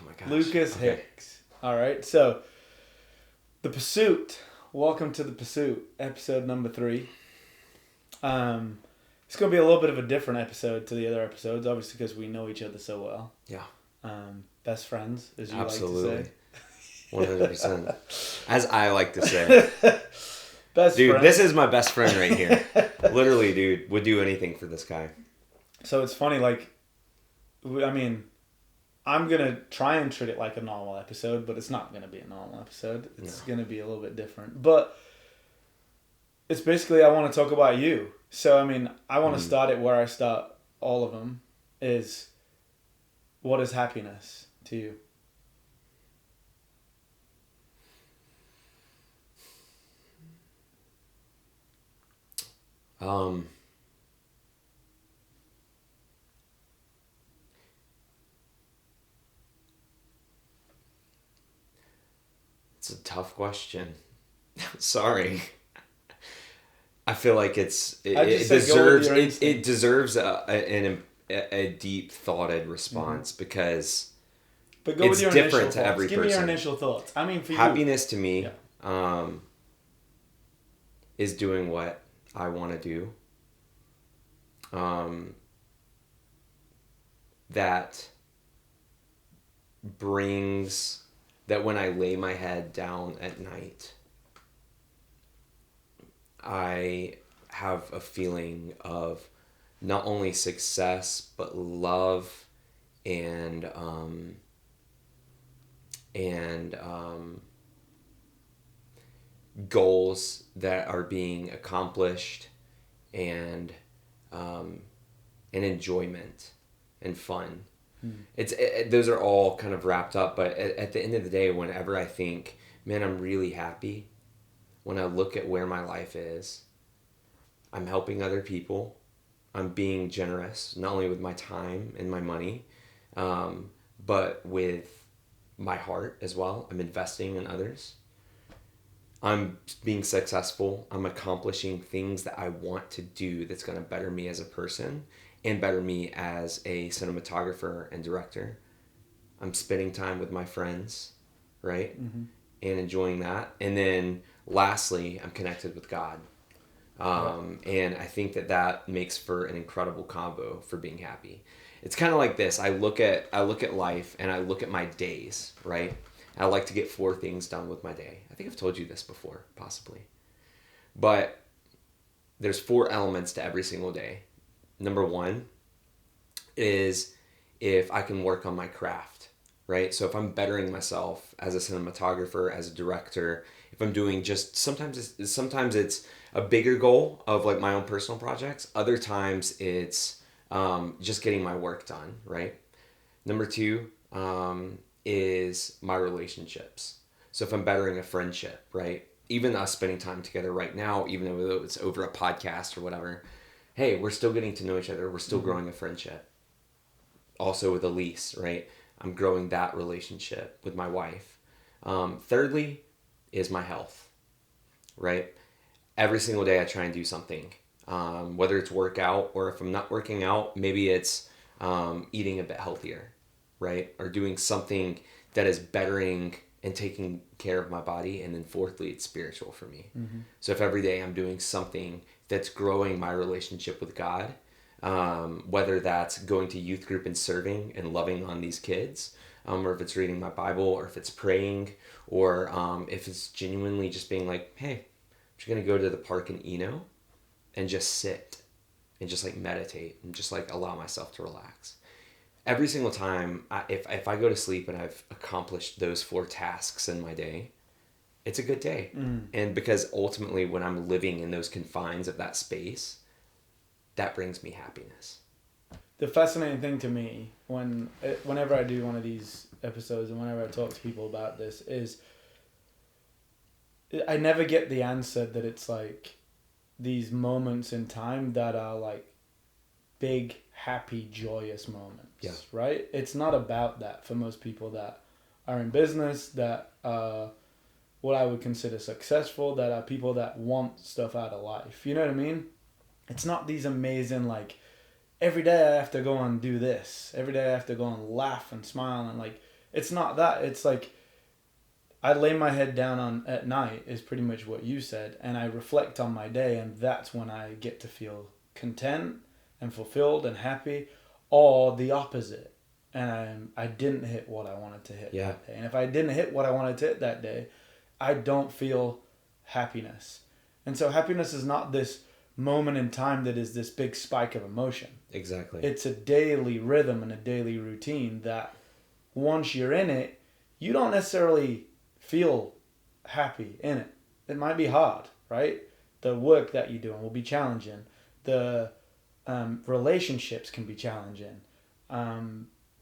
my gosh. Lucas Hicks. All right. So, The Pursuit. Welcome to The Pursuit, episode number 3. It's going to be a little bit of a different episode to the other episodes, obviously because we know each other so well. Yeah. Best friends, as you Absolutely. like to say. 100%. As I like to say. Best dude, friend. This is my best friend right here. Literally, dude, would do anything for this guy. So it's funny, like, I mean, I'm going to try and treat it like a normal episode, but it's not going to be a normal episode. It's going to be a little bit different. But it's basically, I want to talk about you. So, I mean, I want to start it where I start all of them, is what is happiness to you? It's a tough question. Sorry. I feel like it deserves a deep thoughted response because but go it's with your different to thoughts. every Give person. me your initial thoughts. I mean, for happiness to me yeah. Is doing what I want to do. That brings that when I lay my head down at night, I have a feeling of not only success but love and goals that are being accomplished and enjoyment and fun. Those are all kind of wrapped up, but at the end of the day, whenever I think, man, I'm really happy, when I look at where my life is, I'm helping other people, I'm being generous, not only with my time and my money, but with my heart as well. I'm investing in others. I'm being successful. I'm accomplishing things that I want to do that's going to better me as a person and better me as a cinematographer and director. I'm spending time with my friends, right? Mm-hmm. And enjoying that. And then lastly, I'm connected with God. And I think that makes for an incredible combo for being happy. It's kind of like this. I look at life and I look at my days, right? I like to get 4 things done with my day. I think I've told you this before, possibly. But there's 4 elements to every single day. Number 1 is if I can work on my craft, right? So if I'm bettering myself as a cinematographer, as a director, if I'm doing just, sometimes it's a bigger goal of like my own personal projects. Other times it's just getting my work done, right? Number 2, is my relationships. So if I'm bettering a friendship, right? Even us spending time together right now, even though it's over a podcast or whatever, hey, we're still getting to know each other. We're still growing a friendship. Also with Elise, right? I'm growing that relationship with my wife. Thirdly is my health, right? Every single day I try and do something, whether it's workout or if I'm not working out, maybe it's eating a bit healthier, right? Or doing something that is bettering and taking care of my body. And then 4thly, it's spiritual for me. Mm-hmm. So if every day I'm doing something that's growing my relationship with God, whether that's going to youth group and serving and loving on these kids, or if it's reading my Bible, or if it's praying, or if it's genuinely just being like, hey, I'm just going to go to the park in Eno and just sit and just like meditate and just like allow myself to relax. Every single time, if I go to sleep and I've accomplished those 4 tasks in my day, it's a good day. And because ultimately when I'm living in those confines of that space, that brings me happiness. The fascinating thing to me, whenever I do one of these episodes and whenever I talk to people about this, is I never get the answer that it's like these moments in time that are like big, happy, joyous moments, right? It's not about that for most people that are in business, that what I would consider successful, that are people that want stuff out of life. You know what I mean? It's not these amazing, every day I have to go and do this. Every day I have to go and laugh and smile and It's not that. It's like I lay my head down at night is pretty much what you said, and I reflect on my day, and that's when I get to feel content and fulfilled and happy, or the opposite. And I didn't hit what I wanted to hit that day. And if I didn't hit what I wanted to hit that day, I don't feel happiness. And so happiness is not this moment in time that is this big spike of emotion. Exactly. It's a daily rhythm and a daily routine that once you're in it, you don't necessarily feel happy in it. It might be hard, right? The work that you're doing will be challenging. The relationships can be challenging.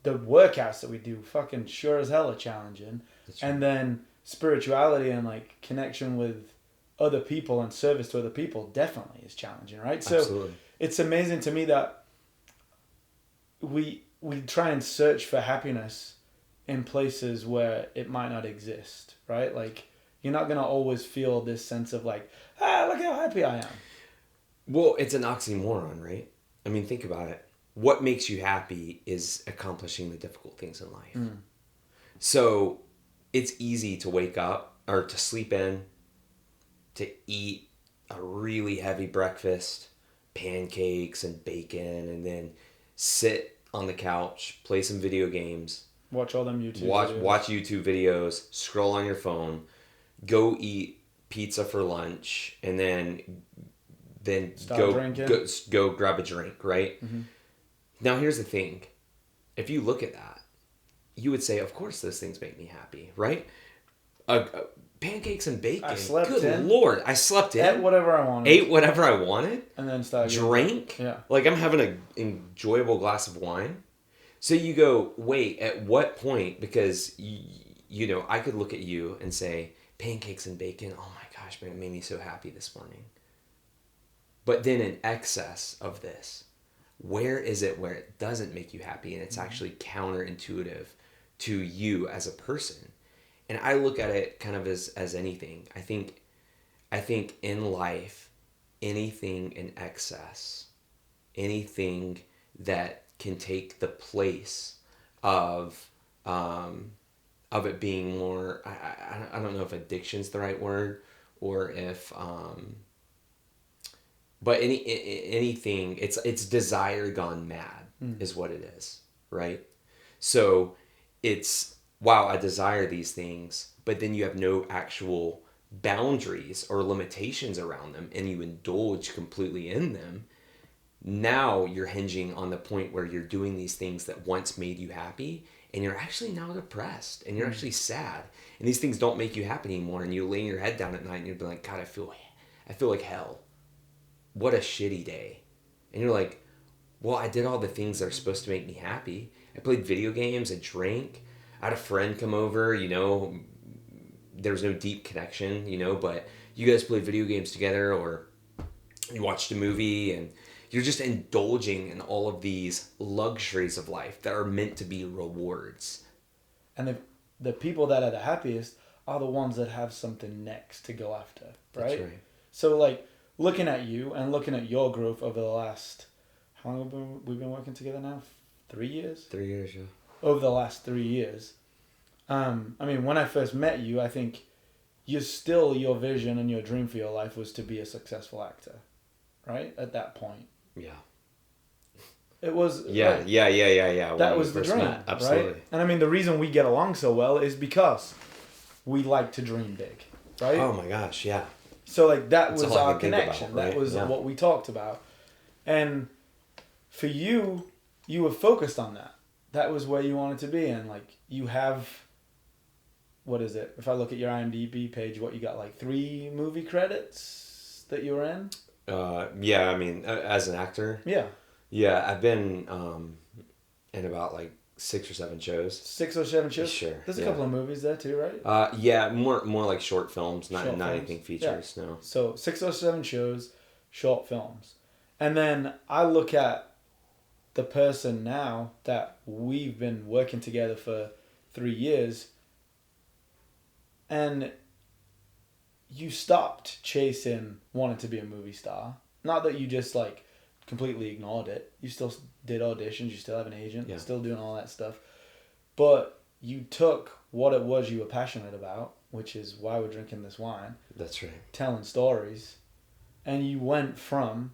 The workouts that we do fucking sure as hell are challenging. That's right. And then spirituality and like connection with other people and service to other people definitely is challenging, right? So absolutely. It's amazing to me that we try and search for happiness in places where it might not exist, right? Like you're not gonna always feel this sense of like, look how happy I am. Well, it's an oxymoron, right? I mean, think about it. What makes you happy is accomplishing the difficult things in life. Mm. So it's easy to wake up or to sleep in, to eat a really heavy breakfast, pancakes and bacon, and then sit on the couch, play some video games. Watch all them YouTube videos. Watch YouTube videos, scroll on your phone, go eat pizza for lunch, and then go grab a drink, right? Mm-hmm. Now, here's the thing. If you look at that, you would say, of course those things make me happy, right? Pancakes and bacon. I slept in. Good Lord. I slept in. Ate whatever I wanted. Ate whatever I wanted. And then started. Drank. Yeah. Like I'm having an enjoyable glass of wine. So you go, wait, at what point? Because, you know, I could look at you and say, pancakes and bacon, oh my gosh, man, it made me so happy this morning. But then in excess of this, where is it where it doesn't make you happy and it's actually counterintuitive to you as a person? And I look at it kind of as anything. I think in life, anything in excess, anything that can take the place of it being more, I don't know if addiction's the right word, or if but anything, it's desire gone mad is what it is, right? So it's, wow, I desire these things, but then you have no actual boundaries or limitations around them, and you indulge completely in them. Now you're hinging on the point where you're doing these things that once made you happy, and you're actually now depressed, and you're actually sad, and these things don't make you happy anymore, and you lay your head down at night, and you're like, God, I feel like hell. What a shitty day. And you're like, well, I did all the things that are supposed to make me happy. I played video games, I drank, I had a friend come over, you know, there was no deep connection, you know, but you guys played video games together, or you watched a movie, and you're just indulging in all of these luxuries of life that are meant to be rewards. And the people that are the happiest are the ones that have something next to go after, right? That's right. So, like, looking at you and looking at your growth over the last, how long have we been working together now? 3 years? 3 years, yeah. Over the last 3 years. I mean, when I first met you, I think your vision and your dream for your life was to be a successful actor, right? At that point. Yeah. It was... Yeah, right? Yeah. That was the dream, absolutely. Right? And I mean, the reason we get along so well is because we like to dream big, right? Oh my gosh, yeah. So, like, that was our connection. Right? That was what we talked about. And for you, you were focused on that. That was where you wanted to be. And, like, you have... What is it? If I look at your IMDb page, what you got, like 3 movie credits that you were in? Yeah, I mean, as an actor. Yeah. Yeah, I've been in about like 6 or 7 shows. 6 or 7 shows? Sure. There's a couple of movies there too, right? Yeah, more like short films, not anything features, no. So 6 or 7 shows, short films. And then I look at the person now that we've been working together for 3 years, and you stopped chasing wanting to be a movie star. Not that you just like completely ignored it. You still did auditions. You still have an agent. Yeah. Still doing all that stuff. But you took what it was you were passionate about, which is why we're drinking this wine. That's right. Telling stories. And you went from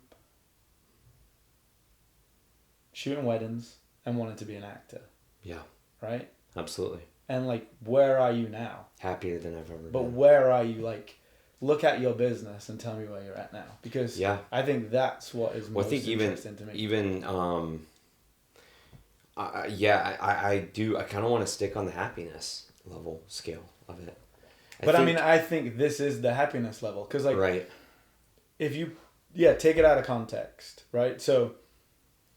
shooting weddings and wanting to be an actor. Yeah. Right? Absolutely. And like, where are you now? Happier than I've ever been. But where are you? Like, look at your business and tell me where you're at now. Because I think that's what is most interesting to me. I do. I kind of want to stick on the happiness level scale of it. I think this is the happiness level. Because, like, right. If you, take it out of context, right? So,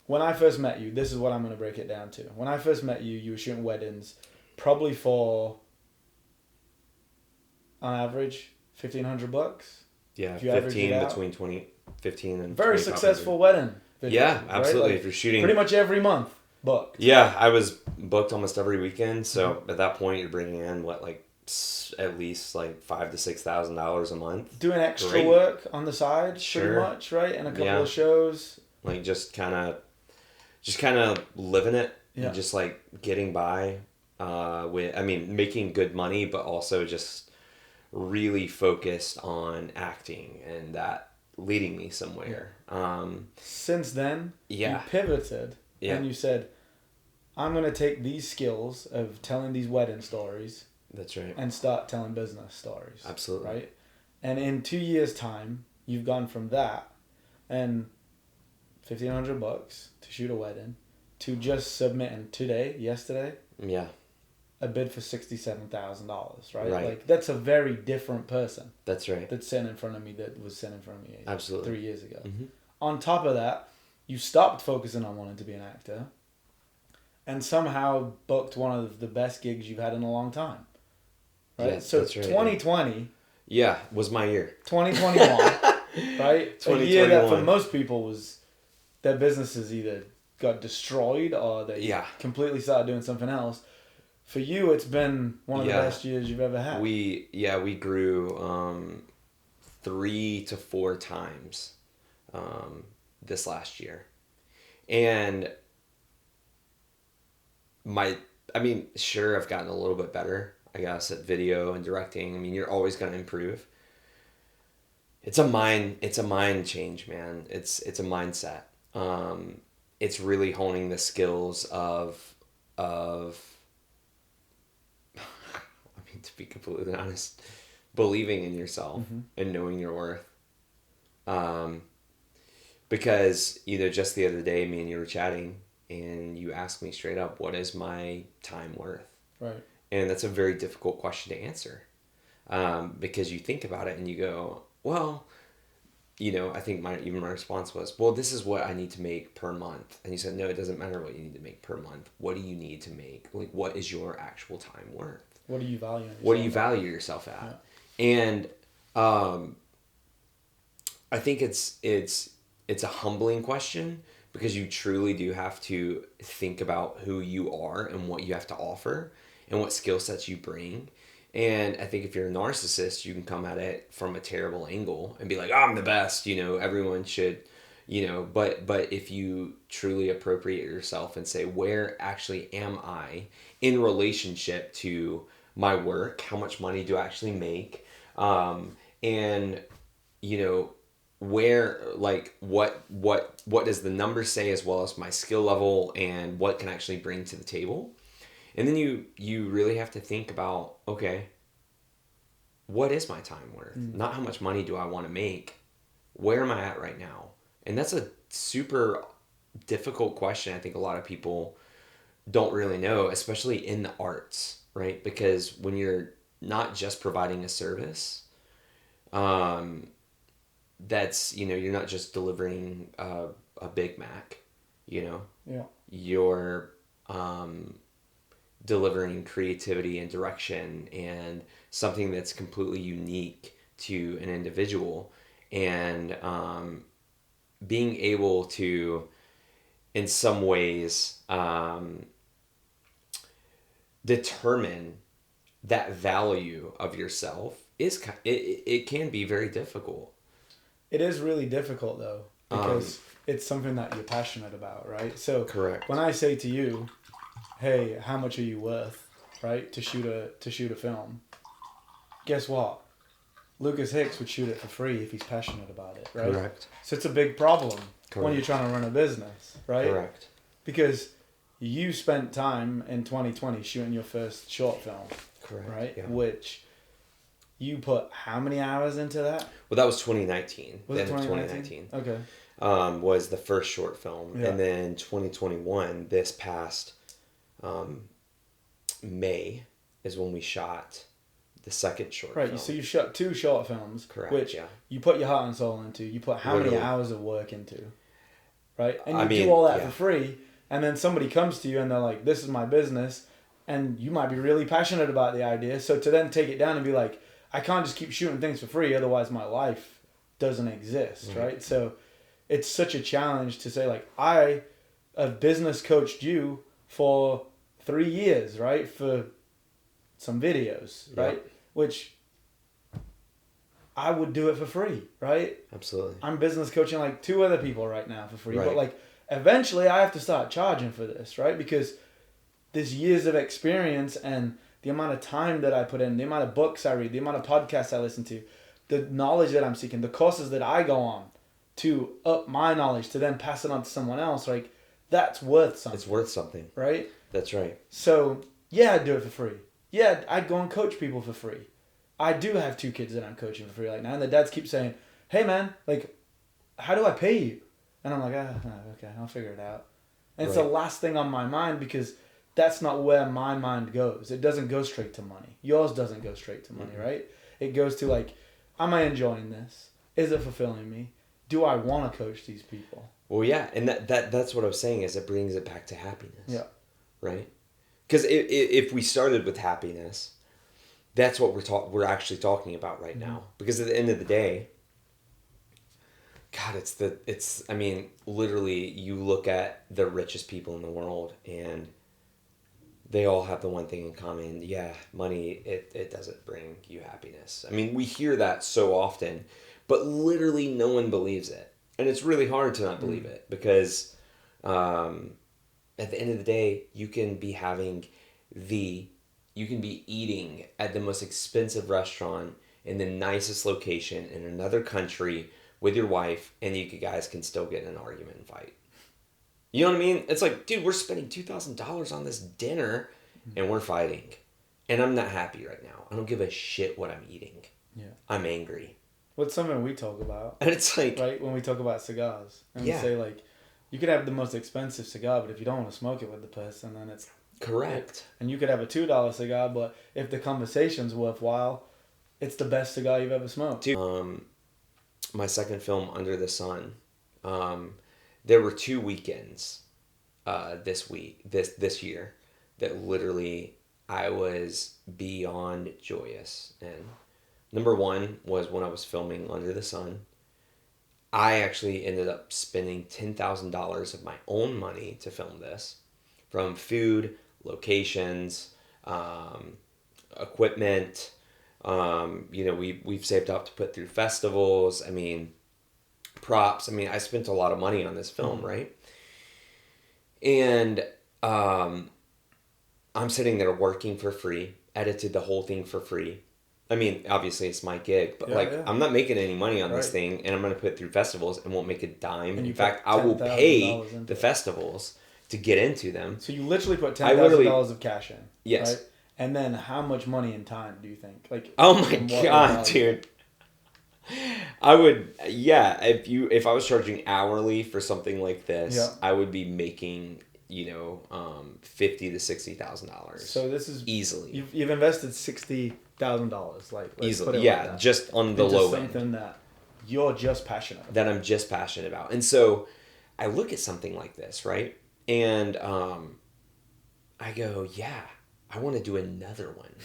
when I first met you, this is what I'm going to break it down to. When I first met you, you were shooting weddings probably for, on average, $1,500. Yeah, 15 between 15 and very successful wedding. Video, yeah, absolutely. Right? Like, if you're shooting pretty much every month booked. Yeah, I was booked almost every weekend. So at that point, you're bringing in at least like $5,000 to $6,000 a month. Doing extra work on the side, pretty much, right? And a couple of shows. Like just kind of living it. And just like getting by. Making good money, but also just really focused on acting and that leading me somewhere. Since then, you pivoted and you said, I'm going to take these skills of telling these wedding stories. That's right. And start telling business stories. Absolutely. Right? And in 2 years' time, you've gone from that and $1,500 to shoot a wedding to just submitting yesterday. Yeah. A bid for $67,000, right? Like, that's a very different person. That's right. That's sitting in front of me that was sitting in front of me Absolutely. 3 years ago. Mm-hmm. On top of that, you stopped focusing on wanting to be an actor and somehow booked one of the best gigs you've had in a long time. Right? Yes, so that's right, 2020... Yeah, was my year. 2021, right? A year that for most people was their businesses either got destroyed or they completely started doing something else. For you, it's been one of the best years you've ever had. We grew 3 to 4 times this last year. And I've gotten a little bit better, I guess, at video and directing. I mean, you're always going to improve. It's a mind change, man. It's a mindset. It's really honing the skills of to be completely honest, believing in yourself and knowing your worth. Because just the other day, me and you were chatting and you asked me straight up, what is my time worth? Right. And that's a very difficult question to answer. Because you think about it and you go, well, I think my response was, well, this is what I need to make per month. And you said, no, it doesn't matter what you need to make per month. What do you need to make? Like, what is your actual time worth? What do you value? What do you value yourself at? Yeah. And I think it's a humbling question because you truly do have to think about who you are and what you have to offer and what skill sets you bring. And I think if you're a narcissist, you can come at it from a terrible angle and be like, I'm the best, everyone should, but if you truly appropriate yourself and say, where actually am I in relationship to my work? How much money do I actually make? And, where, like, what does the number say, as well as my skill level and what can I actually bring to the table? And then you really have to think about, okay, what is my time worth? Not how much money do I want to make? Where am I at right now? And that's a super difficult question. I think a lot of people don't really know, especially in the arts, right? Because when you're not just providing a service, that's, you're not just delivering a Big Mac, you're delivering creativity and direction and something that's completely unique to an individual, and being able to, in some ways, determine that value of yourself it can be very difficult. It is really difficult though, because it's something that you're passionate about, right? So correct. When I say to you, hey, how much are you worth? right, to shoot a film. Guess what? Lucas Hicks would shoot it for free if he's passionate about it, right? Correct. So it's a big problem Correct. when you're trying to run a business, right? Correct. Because you spent time in 2020 shooting your first short film, Correct. right? Yeah. Which you put how many hours into that? Well, that was 2019. Was it 2019? Okay. Was the first short film. Yeah. And then 2021, this past May, is when we shot the second short film. Right, so you shot 2 short films, Correct, which yeah. you put your heart and soul into. You put how many Literally. hours of work into, right? And you I mean, do all that yeah. for free, and then somebody comes to you and they're like, this is my business, and you might be really passionate about the idea. So to then take it down and be like, I can't just keep shooting things for free, otherwise my life doesn't exist, right? So it's such a challenge to say, like, I have business coached you for 3 years, right? For some videos, right? Yep. Which I would do it for free, right? Absolutely. I'm business coaching like 2 other people right now for free. Right. But like eventually I have to start charging for this, right? Because there's years of experience and the amount of time that I put in, the amount of books I read, the amount of podcasts I listen to, the knowledge that I'm seeking, the courses that I go on to up my knowledge to then pass it on to someone else, like that's worth something. It's worth something. Right? That's right. So yeah, I'd do it for free. Yeah, I'd go and coach people for free. I do have 2 kids that I'm coaching for free right now, and the dads keep saying, hey man, like, how do I pay you? And I'm like, okay, I'll figure it out. And it's the last thing on my mind because that's not where my mind goes. It doesn't go straight to money. Yours doesn't go straight to money, right? It goes to like, am I enjoying this? Is it fulfilling me? Do I want to coach these people? Well, yeah, and that's what I was saying is it brings it back to happiness. Yeah. Right? Because if we started with happiness, that's what we're actually talking about right now. Because at the end of the day, God, I mean, literally, you look at the richest people in the world and they all have the one thing in common. Yeah, money, it doesn't bring you happiness. I mean, we hear that so often, but literally no one believes it. And it's really hard to not believe it because at the end of the day, you can be eating at the most expensive restaurant in the nicest location in another country with your wife, and you guys can still get in an argument and fight. You know what I mean? It's like, dude, we're spending $2,000 on this dinner, and we're fighting. And I'm not happy right now. I don't give a shit what I'm eating. Yeah. I'm angry. What's something we talk about? And it's like... Right, when we talk about cigars. And we say, like, you could have the most expensive cigar, but if you don't want to smoke it with the person, then it's... Correct. And you could have a $2 cigar, but if the conversation's worthwhile, it's the best cigar you've ever smoked. My second film, Under the Sun, there were 2 weekends this year that literally I was beyond joyous. And number one was when I was filming Under the Sun. I actually ended up spending $10,000 of my own money to film this, from food, locations, equipment. We've saved up to put through festivals. I mean, props. I mean, I spent a lot of money on this film, right? And I'm sitting there working for free, edited the whole thing for free. I mean, obviously it's my gig, but I'm not making any money on this thing, and I'm going to put it through festivals and won't make a dime. In fact, I will pay the festivals to get into them. So you literally put $10,000 of cash in. Yes. Right? And then how much money and time do you think? Like, oh my God, dude. I would, if I was charging hourly for something like this, I would be making, $50,000 to $60,000. So this is easily. You've invested $60,000, like easily, just on the low end. Something that you're just passionate about. That I'm just passionate about, and so I look at something like this, right, and I go, I want to do another one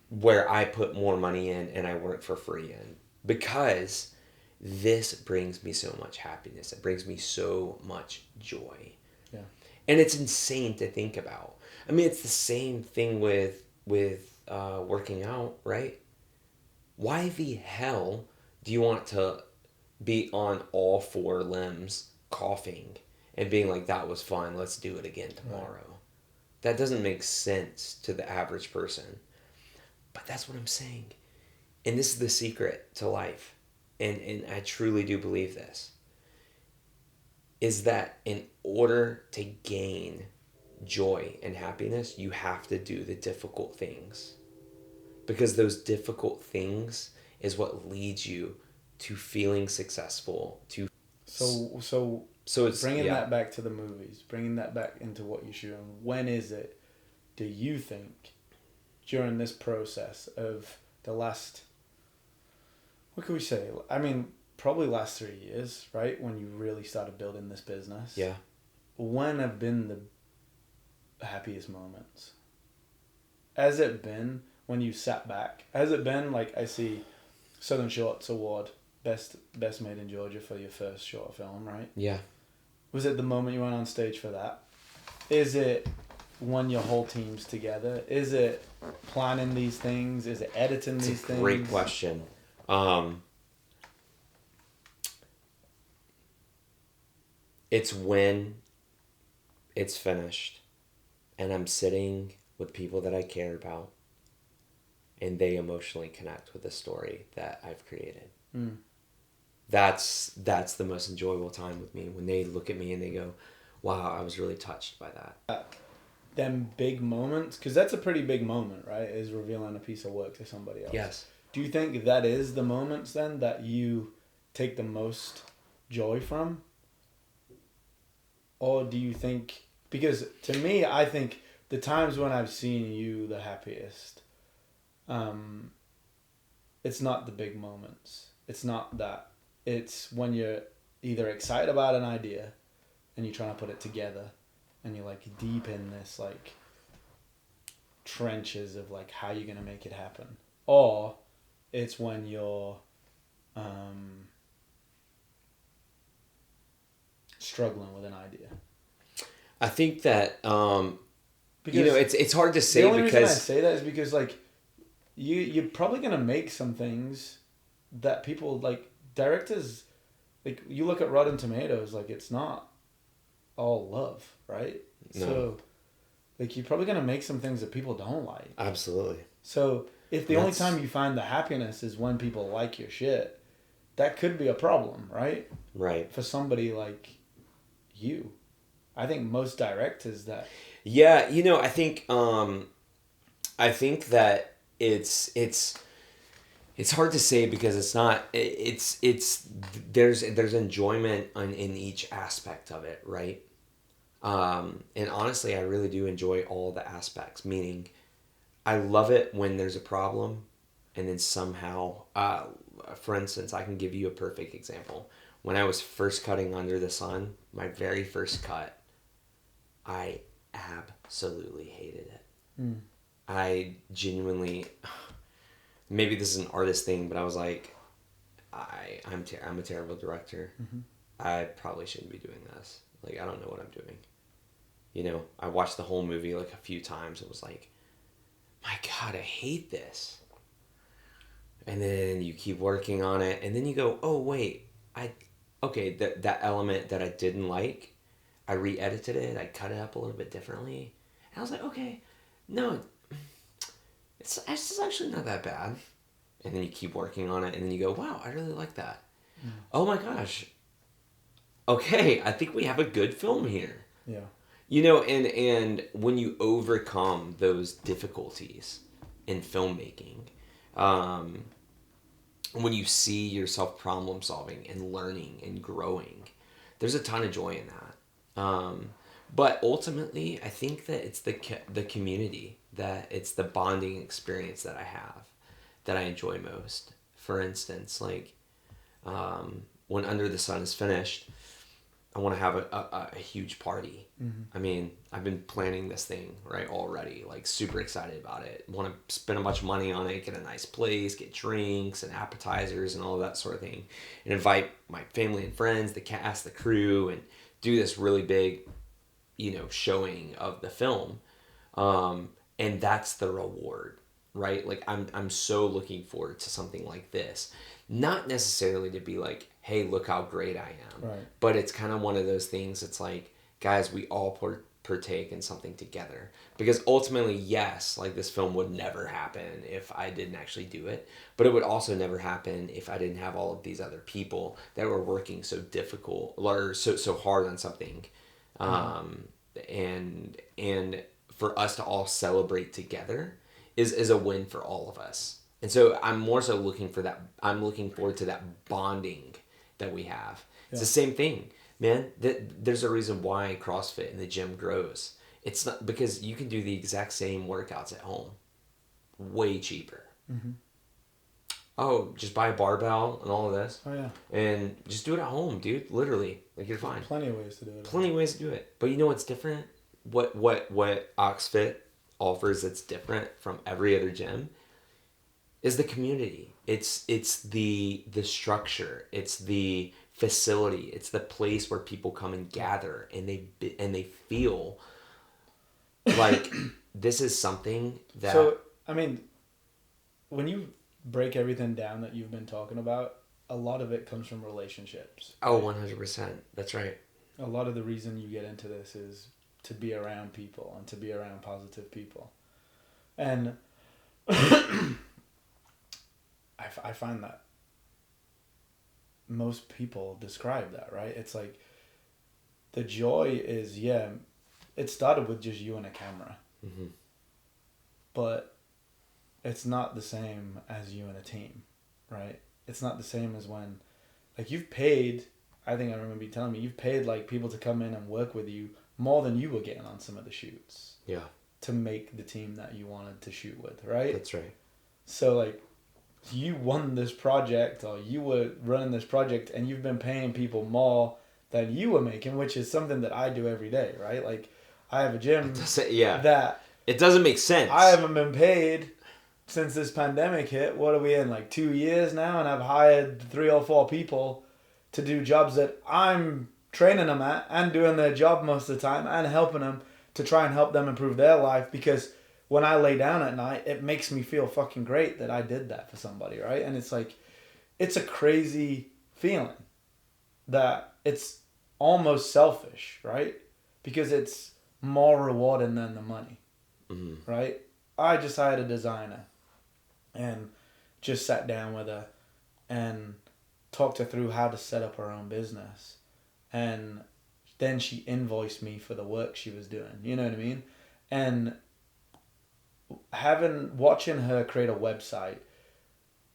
where I put more money in and I work for free in, because this brings me so much happiness. It brings me so much joy. Yeah. And it's insane to think about. I mean, it's the same thing with working out, right? Why the hell do you want to be on all 4 limbs coughing and being like, that was fun, let's do it again tomorrow? That doesn't make sense to the average person. But that's what I'm saying. And this is the secret to life. And I truly do believe this. Is that in order to gain joy and happiness, you have to do the difficult things. Because those difficult things is what leads you to feeling successful. So It's bringing that back to the movies, bringing that back into what you're shooting. When is it, do you think, during this process of the last, what can we say? I mean, probably last 3 years, right? When you really started building this business. Yeah. When have been the happiest moments? Has it been when you sat back? Has it been like, I see Southern Shorts Award, best made in Georgia for your first short film, right? Yeah. Was it the moment you went on stage for that? Is it when your whole team's together? Is it planning these things? Is it editing these things? Great question. It's when it's finished and I'm sitting with people that I care about and they emotionally connect with the story that I've created. That's the most enjoyable time with me, when they look at me and they go, wow, I was really touched by that. Them big moments, because that's a pretty big moment, right? Is revealing a piece of work to somebody else. Yes. Do you think that is the moments then that you take the most joy from? Or do you think, because to me, I think the times when I've seen you the happiest, it's not the big moments. It's not that. It's when you're either excited about an idea and you're trying to put it together and you're like deep in this like trenches of like how you're going to make it happen. Or it's when you're struggling with an idea. I think that, because it's hard to say, the only because reason I say that is because like you're probably going to make some things that people like, directors, like you look at Rotten Tomatoes, like it's not all love, right? No. So like you're probably going to make some things that people don't like. Absolutely. So if the only time you find the happiness is when people like your shit, that could be a problem, right? Right. For somebody like you. I think most directors that... Yeah, I think that it's hard to say, because it's not, there's enjoyment in each aspect of it, right? And honestly, I really do enjoy all the aspects, meaning I love it when there's a problem and then somehow, for instance, I can give you a perfect example. When I was first cutting Under the Sun, my very first cut, I absolutely hated it. I genuinely, maybe this is an artist thing, but I was like, I'm a terrible director. I probably shouldn't be doing this. Like, I don't know what I'm doing. I watched the whole movie like a few times. It was like, my God, I hate this. And then you keep working on it, and then you go, oh wait, that element that I didn't like, I re-edited it, I cut it up a little bit differently. And I was like, okay, no, it's actually not that bad. And then you keep working on it, and then you go, wow, I really like that. Oh my gosh. Okay, I think we have a good film here. Yeah. And when you overcome those difficulties in filmmaking, when you see yourself problem solving and learning and growing, there's a ton of joy in that. But ultimately, I think that it's the community, that it's the bonding experience that I have that I enjoy most. For instance, like when Under the Sun is finished, I want to have a huge party. I mean, I've been planning this thing, right, already, like super excited about it. Want to spend a bunch of money on it, get a nice place, get drinks and appetizers and all of that sort of thing, and invite my family and friends, the cast, the crew, and do this really big, showing of the film. And that's the reward, right? Like I'm so looking forward to something like this. Not necessarily to be like, hey, look how great I am. Right. But it's kind of one of those things. It's like, guys, we all partake in something together. Because ultimately, yes, like this film would never happen if I didn't actually do it, but it would also never happen if I didn't have all of these other people that were working so difficult or so hard on something. And for us to all celebrate together is a win for all of us. And so I'm more so looking for that. I'm looking forward to that bonding that we have. It's the same thing, man. There's a reason why CrossFit in the gym grows. It's not because you can do the exact same workouts at home, way cheaper. Mm-hmm. Oh, just buy a barbell and all of this. Oh yeah. And just do it at home, dude. Literally, like you're fine. Plenty of ways to do it. Plenty of ways to do it. But you know what's different? What Oxfit offers that's different from every other gym is the community. It's the structure. It's the facility. It's the place where people come and gather and they feel like this is something that. So I mean, when you break everything down that you've been talking about, a lot of it comes from relationships. Oh, 100%. That's right. A lot of the reason you get into this is to be around people and to be around positive people. And I find that most people describe that, right? It's like the joy is, it started with just you and a camera. Mm-hmm. But it's not the same as you and a team, right? It's not the same as when, like, you've paid, I think I remember you telling me, you've paid, like, people to come in and work with you more than you were getting on some of the shoots. Yeah. To make the team that you wanted to shoot with, right? That's right. So, like, you won this project, or you were running this project, and you've been paying people more than you were making, which is something that I do every day, right? Like, I have a gym that... It doesn't make sense. I haven't been paid since this pandemic hit. What are we in, like 2 years now? And I've hired 3 or 4 people to do jobs that I'm training them at and doing their job most of the time and helping them to try and help them improve their life, because when I lay down at night, it makes me feel fucking great that I did that for somebody, right? And it's like, it's a crazy feeling that it's almost selfish, right? Because it's more rewarding than the money, right? I just hired a designer and just sat down with her and talked her through how to set up her own business. And then she invoiced me for the work she was doing. You know what I mean? And watching her create a website,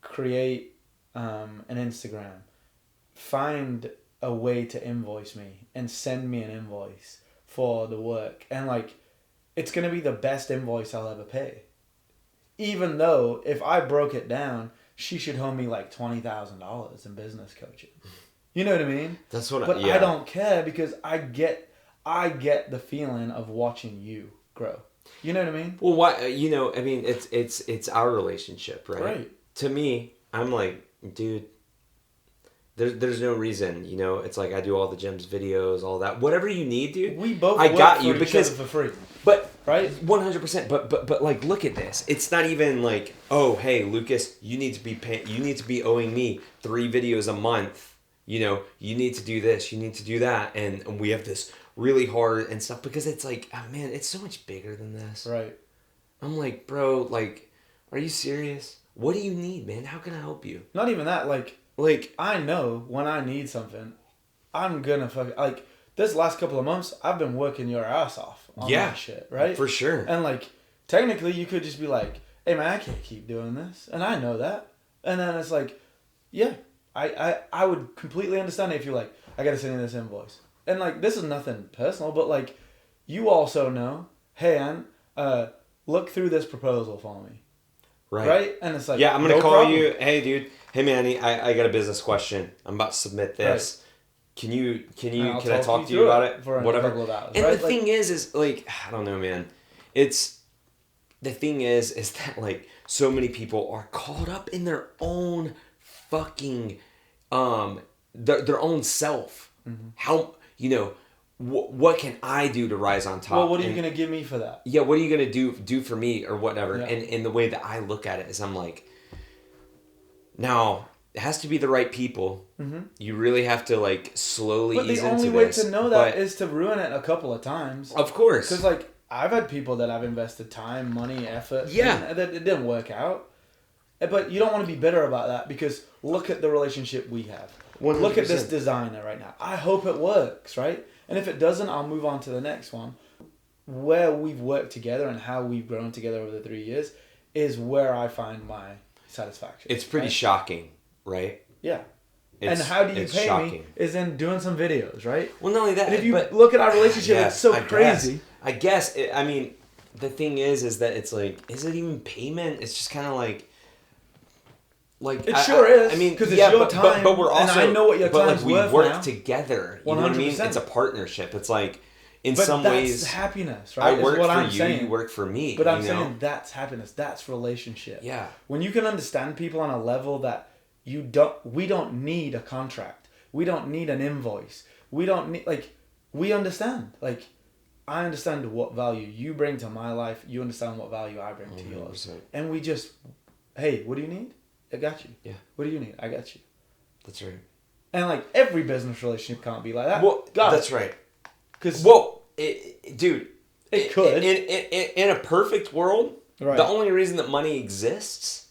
create an Instagram, find a way to invoice me and send me an invoice for the work. And like, it's going to be the best invoice I'll ever pay. Even though if I broke it down, she should owe me like $20,000 in business coaching. You know what I mean? That's what. But I don't care, because I get the feeling of watching you grow. You know what I mean? Well, why? You know, I mean, it's our relationship, right? Right. To me, I'm like, dude, there's no reason. You know, it's like I do all the gyms videos, all that, whatever you need, dude. We both. I got you because for free. But right, 100%. But like, look at this. It's not even like, oh, hey, Lucas, you need to be owing me 3 videos a month. You know, you need to do this, you need to do that, and we have this really hard and stuff, because it's like, oh man, it's so much bigger than this. Right. I'm like, bro, like, are you serious? What do you need, man? How can I help you? Not even that, like I know when I need something, I'm gonna like, this last couple of months, I've been working your ass off on that shit, right? For sure. And like, technically, you could just be like, hey man, I can't keep doing this, and I know that. And then it's like, yeah, I would completely understand if you're like, I gotta send you this invoice. And like, this is nothing personal, but like, you also know, hey, Ant, look through this proposal for me. Right? And it's like, yeah, I'm gonna call you, hey dude, hey Manny, I got a business question. I'm about to submit this. Right. Can I talk to you about it? For whatever. A couple of hours, and right? the thing is like, I don't know, man. The thing is that like, so many people are caught up in their own fucking their own self. Mm-hmm. How, you know, what can I do to rise on top? Well, what are you gonna give me for that? Yeah, what are you gonna do for me or whatever? Yeah. And the way that I look at it is, I'm like, now it has to be the right people. Mm-hmm. You really have to like slowly ease into this. But the only way to know that is to ruin it a couple of times. Of course. Because like I've had people that I've invested time, money, effort, and that it didn't work out. But you don't want to be bitter about that because look at the relationship we have. 100%. Look at this designer right now. I hope it works, right? And if it doesn't, I'll move on to the next one. Where we've worked together and how we've grown together over the 3 years is where I find my satisfaction. It's pretty shocking, right? Yeah. And how do you pay me is in doing some videos, right? Well, not only that. And if you look at our relationship, it's so crazy. I guess. I mean, the thing is that it's like, is it even payment? It's just kind of like it sure is. I mean, because it's your time, but we're also, and I know what your time's worth we work now. Together. You know what I mean? It's a partnership. It's like, in but some that's ways, happiness, right? I work what for I'm you, saying. You work for me. But I'm saying that's happiness. That's relationship. Yeah. When you can understand people on a level that we don't need a contract. We don't need an invoice. We don't need, we understand. Like, I understand what value you bring to my life. You understand what value I bring to yours. And we just, hey, what do you need? I got you. Yeah. What do you need? I got you. That's right. And like every business relationship can't be like that. Well, that's right. Because dude, it could. In a perfect world, right. The only reason that money exists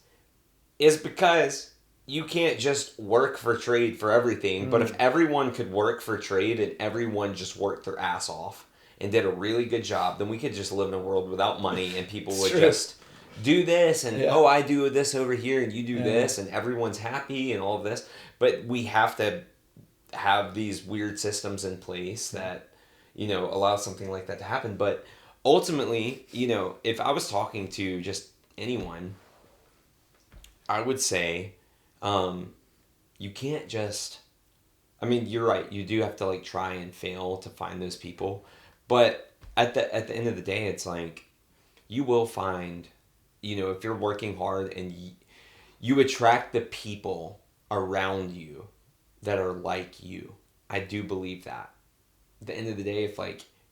is because you can't just work for trade for everything. But if everyone could work for trade and everyone just worked their ass off and did a really good job, then we could just live in a world without money and people would just do this and I do this over here and you do this and everyone's happy and all of this. But we have to have these weird systems in place that, allow something like that to happen. But ultimately, if I was talking to just anyone, I would say, you can't just, you're right. You do have to try and fail to find those people. But at the end of the day, it's like, you will find, if you're working hard and you attract the people around you that are like you. I do believe that. At the end of the day, if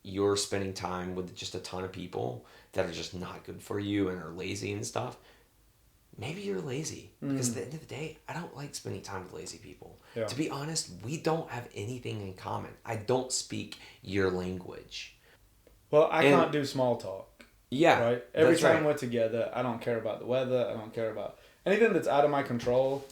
you're spending time with just a ton of people that are just not good for you and are lazy and stuff, maybe you're lazy. Because at the end of the day, I don't like spending time with lazy people. Yeah. To be honest, we don't have anything in common. I don't speak your language. Well, I can't do small talk. Yeah. Right? Every time we're together, I don't care about the weather. I don't care about anything that's out of my control.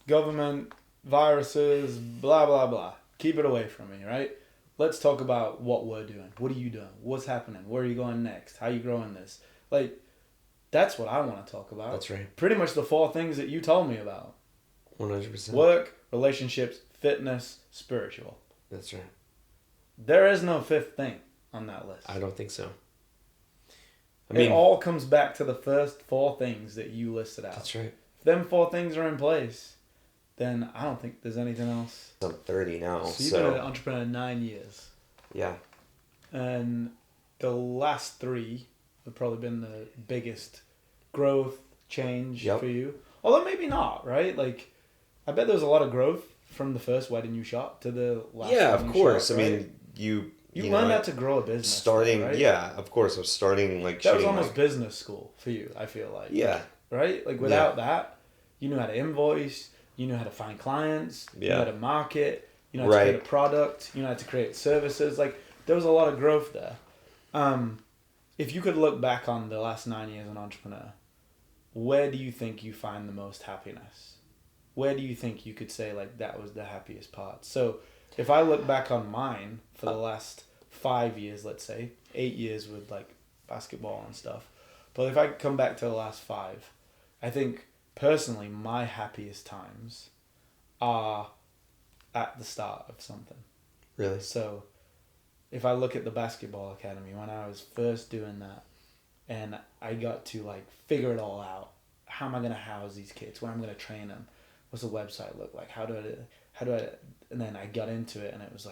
Government, viruses, blah, blah, blah. Keep it away from me, right? Let's talk about what we're doing. What are you doing? What's happening? Where are you going next? How are you growing this? That's what I want to talk about. That's right. Pretty much the 4 things that you told me about. 100%. Work, relationships, fitness, spiritual. That's right. There is no 5th thing on that list. I don't think so. It all comes back to the first 4 things that you listed out. That's right. If them 4 things are in place, then I don't think there's anything else. I'm 30 now. So you've been an entrepreneur 9 years. Yeah. And the last 3 have probably been the biggest growth, change for you. Although maybe not, right? I bet there was a lot of growth from the first wedding you shot to the last Yeah, one of course. shot, right? You learned how to grow a business. Starting, right? Yeah, of course. I was starting that was almost business school for you, I feel like. Yeah. Right? Without that, you knew how to invoice, you knew how to find clients, you knew how to market, you know how to create a product, you know how to create services. There was a lot of growth there. If you could look back on the last 9 years as an entrepreneur, where do you think you find the most happiness? Where do you think you could say that was the happiest part? So if I look back on mine for the last 5 years, let's say, 8 years with basketball and stuff, but if I come back to the last 5, I think personally my happiest times are at the start of something. Really? So if I look at the basketball academy, when I was first doing that and I got to figure it all out, how am I going to house these kids? Where I'm going to train them? What's the website look like? How do I, and then I got into it and it was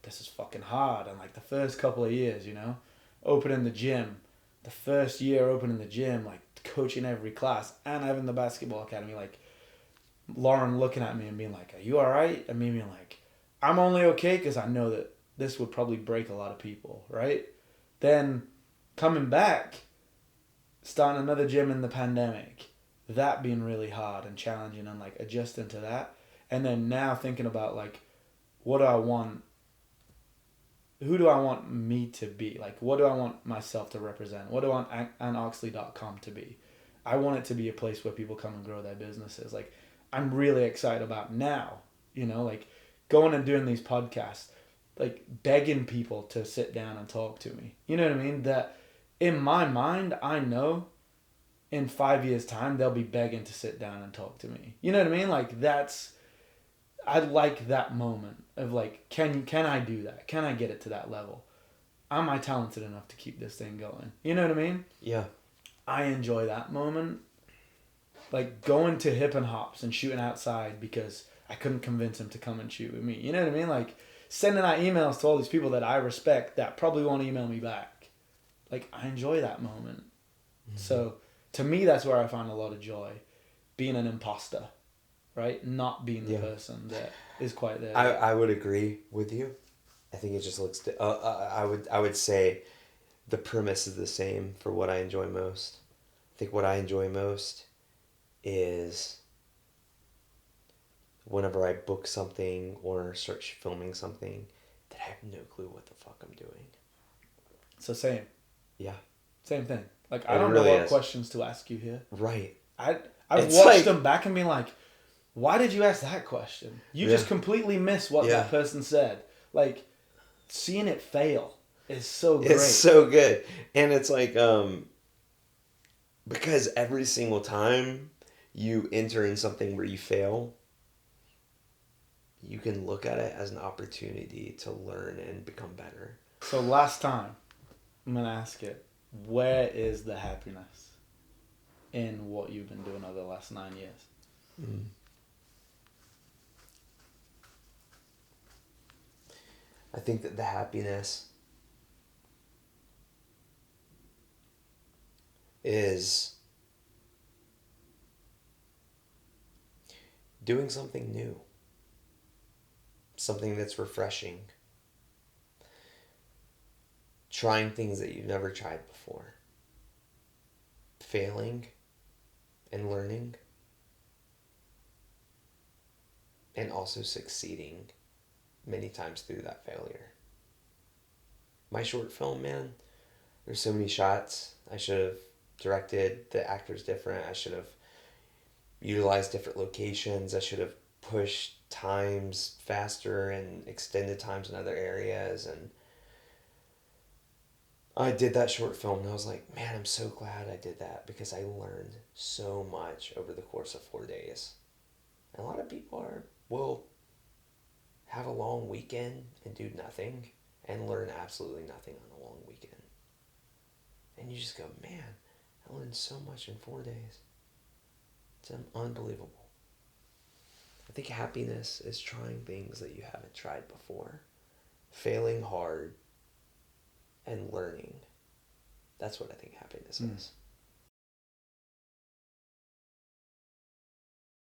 this is fucking hard. And the first couple of years, opening the gym, the first year opening the gym, coaching every class and having the basketball academy, Lauren looking at me and being are you all right? And me being I'm only okay because I know that this would probably break a lot of people, right? Then coming back, starting another gym in the pandemic, that being really hard and challenging and like adjusting to that. And then now thinking about like, what do I want? Who do I want me to be? Like, what do I want myself to represent? What do I want AntOxley.com to be? I want it to be a place where people come and grow their businesses. Like, I'm really excited about now, like going and doing these podcasts, like begging people to sit down and talk to me. You know what I mean? That in my mind, I know in 5 years' time, they'll be begging to sit down and talk to me. You know what I mean? Like, I like that moment of like, can I do that? Can I get it to that level? Am I talented enough to keep this thing going? You know what I mean? Yeah. I enjoy that moment. Like going to Hip and Hops and shooting outside because I couldn't convince him to come and shoot with me. You know what I mean? Like sending out emails to all these people that I respect that probably won't email me back. Like I enjoy that moment. Mm-hmm. So to me, that's where I find a lot of joy. Being an imposter, right? Not being the person that is quite there. I would agree with you. I think it just looks... I would say the premise is the same for what I enjoy most. I think what I enjoy most is whenever I book something or start filming something that I have no clue what the fuck I'm doing. So same. Yeah. Same thing. Like, I don't know what questions to ask you here. Right. I've watched them back and been like, why did you ask that question? You just completely miss what that person said. Like, seeing it fail is so great. It's so good. And it's like, because every single time you enter in something where you fail, you can look at it as an opportunity to learn and become better. So last time, I'm going to ask it, where is the happiness in what you've been doing over the last 9 years? Mm. I think that the happiness is doing something new. Something that's refreshing. Trying things that you've never tried before. Failing and learning. And also succeeding many times through that failure. My short film, man, there's so many shots I should have directed. The actor's different. I should have utilized different locations. I should have pushed times faster and extended times in other areas. And I did that short film and I was like, man, I'm so glad I did that because I learned so much over the course of 4 days. And a lot of people will have a long weekend and do nothing and learn absolutely nothing on a long weekend. And you just go, man, I learned so much in 4 days. It's unbelievable. I think happiness is trying things that you haven't tried before, failing hard, and learning. That's what I think happiness is.